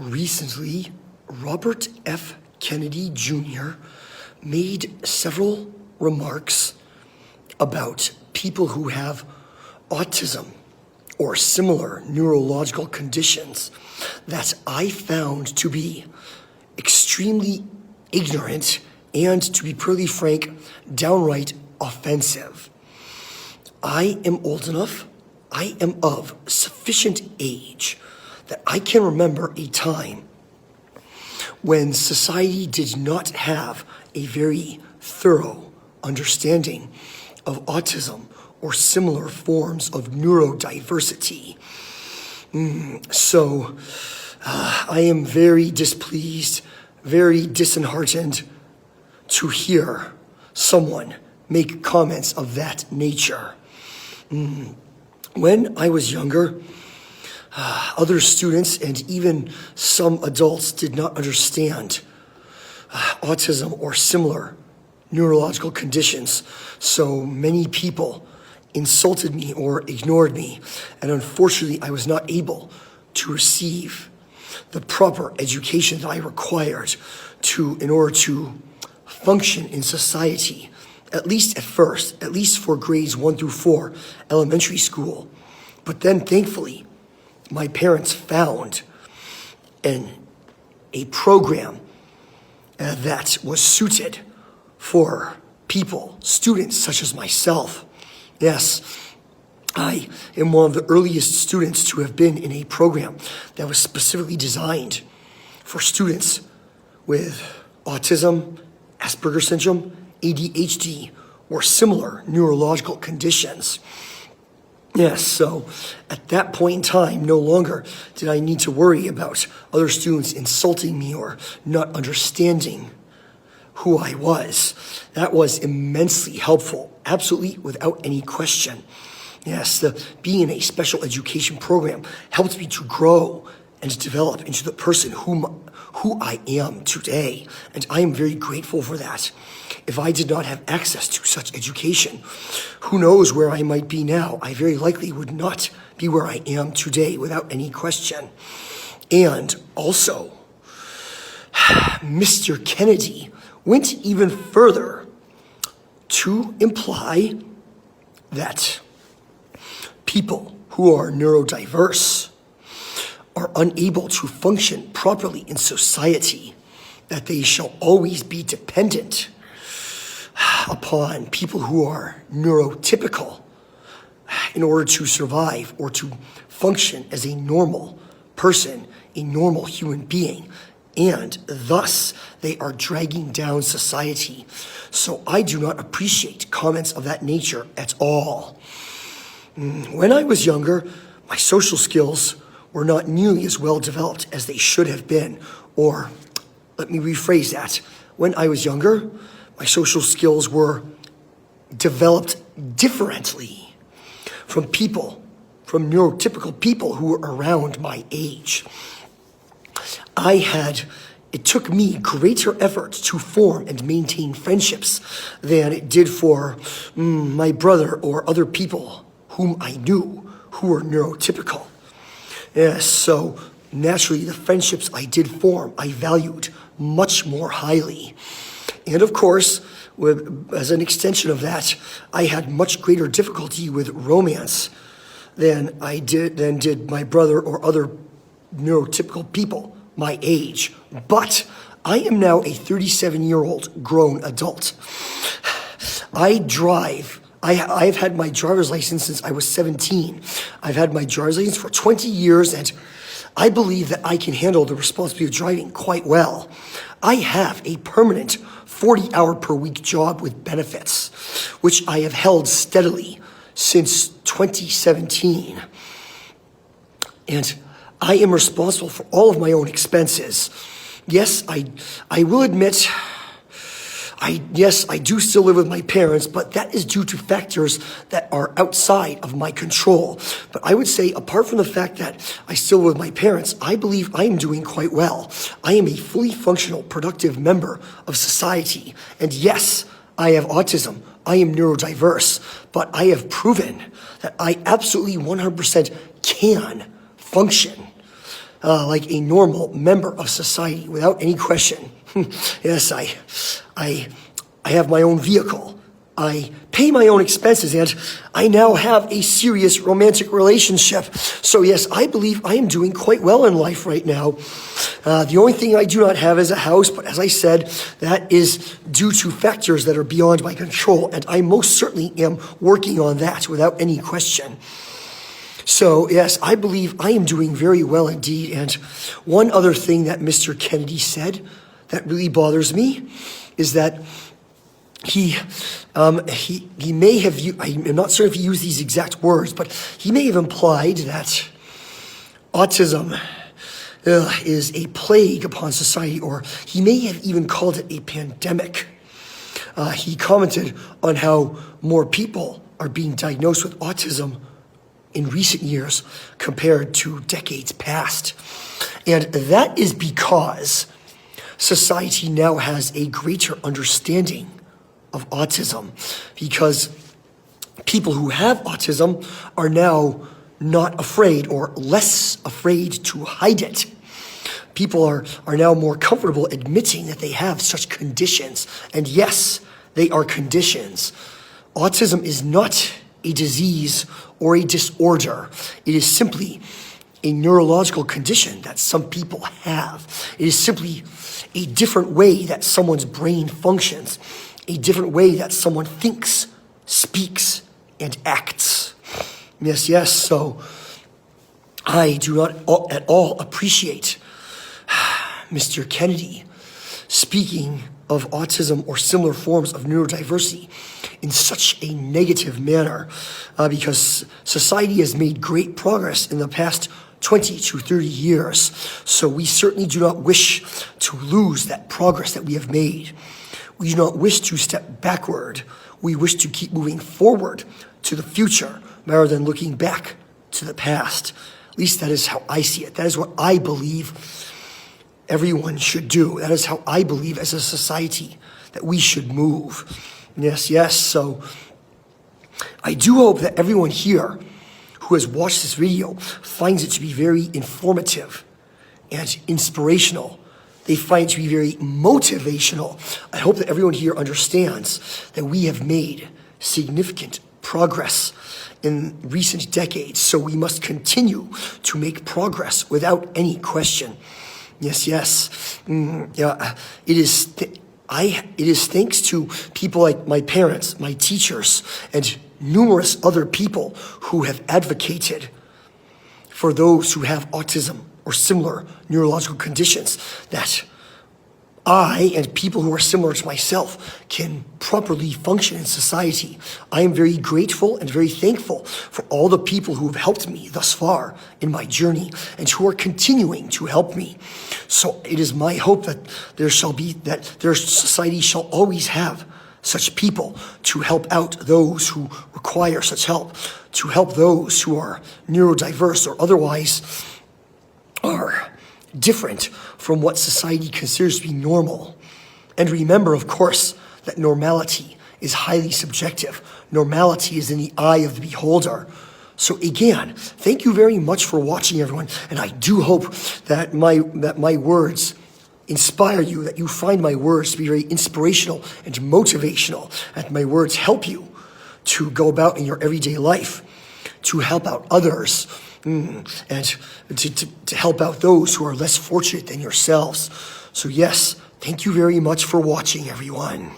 Recently, Robert F. Kennedy Jr. made several remarks about people who have autism or similar neurological conditions that I found to be extremely ignorant and, to be purely frank, downright offensive. I am old enough, I am of sufficient age that I can remember a time when society did not have a very thorough understanding of autism or similar forms of neurodiversity. So I am very displeased, very disheartened to hear someone make comments of that nature. When I was younger, other students and even some adults did not understand autism or similar neurological conditions. So many people insulted me or ignored me, and unfortunately I was not able to receive the proper education that I required in order to function in society, at least at first, at least for grades 1 through 4, elementary school. But then thankfully, my parents found a program that was suited for people, students such as myself. Yes, I am one of the earliest students to have been in a program that was specifically designed for students with autism, Asperger's syndrome, ADHD, or similar neurological conditions. Yes, so at that point in time, no longer did I need to worry about other students insulting me or not understanding who I was. That was immensely helpful, absolutely without any question. Yes, being in a special education program helped me to grow and develop into the person who I am today, and I am very grateful for that. If I did not have access to such education, who knows where I might be now? I very likely would not be where I am today without any question. And also, Mr. Kennedy went even further to imply that people who are neurodiverse are unable to function properly in society, that they shall always be dependent upon people who are neurotypical in order to survive or to function as a normal person, a normal human being, and thus they are dragging down society. So I do not appreciate comments of that nature at all. When I was younger, my social skills were not nearly as well developed as they should have been. Or let me rephrase that. When I was younger, my social skills were developed differently from neurotypical people who were around my age. It took me greater effort to form and maintain friendships than it did for my brother or other people whom I knew who were neurotypical. Yes, so naturally the friendships I did form, I valued much more highly. And of course, as an extension of that, I had much greater difficulty with romance than did my brother or other neurotypical people my age. But I am now a 37-year-old grown adult. I drive. I've had my driver's license since I was 17. I've had my driver's license for 20 years, and I believe that I can handle the responsibility of driving quite well. I have a permanent 40-hour-per-week job with benefits, which I have held steadily since 2017. And I am responsible for all of my own expenses. Yes, I will admit, I do still live with my parents, but that is due to factors that are outside of my control. But I would say, apart from the fact that I still live with my parents, I believe I am doing quite well. I am a fully functional, productive member of society. And yes, I have autism. I am neurodiverse. But I have proven that I absolutely 100% can function like a normal member of society without any question. Yes, I have my own vehicle. I pay my own expenses, and I now have a serious romantic relationship. So yes, I believe I am doing quite well in life right now. The only thing I do not have is a house, but as I said, that is due to factors that are beyond my control, and I most certainly am working on that without any question. So yes, I believe I am doing very well indeed. And one other thing that Mr. Kennedy said that really bothers me is that he may have, I'm not certain if he used these exact words, but he may have implied that autism is a plague upon society, or he may have even called it a pandemic. He commented on how more people are being diagnosed with autism in recent years compared to decades past. And that is because society now has a greater understanding of autism, because people who have autism are now not afraid or less afraid to hide it. People are now more comfortable admitting that they have such conditions. And yes, they are conditions. Autism is not a disease or a disorder. It is simply a neurological condition that some people have. It is simply a different way that someone's brain functions, a different way that someone thinks, speaks, and acts. Yes, so I do not at all appreciate Mr. Kennedy speaking of autism or similar forms of neurodiversity in such a negative manner, because society has made great progress in the past 20 to 30 years. So we certainly do not wish to lose that progress that we have made. We do not wish to step backward. We wish to keep moving forward to the future rather than looking back to the past. At least that is how I see it. That is what I believe everyone should do. That is how I believe as a society that we should move. Yes. So I do hope that everyone here who has watched this video finds it to be very informative and inspirational. They find it to be very motivational. I hope that everyone here understands that we have made significant progress in recent decades, so we must continue to make progress without any question. Yes. It is thanks to people like my parents, my teachers, and numerous other people who have advocated for those who have autism or similar neurological conditions that I and people who are similar to myself can properly function in society. I am very grateful and very thankful for all the people who have helped me thus far in my journey and who are continuing to help me. So it is my hope that their society shall always have such people to help out those who require such help, to help those who are neurodiverse or otherwise are different from what society considers to be normal. And remember, of course, that normality is highly subjective. Normality is in the eye of the beholder. So again, thank you very much for watching, everyone. And I do hope that my words inspire you, that you find my words to be very inspirational and motivational, that my words help you to go about in your everyday life, to help out others, and to help out those who are less fortunate than yourselves. So yes, thank you very much for watching, everyone.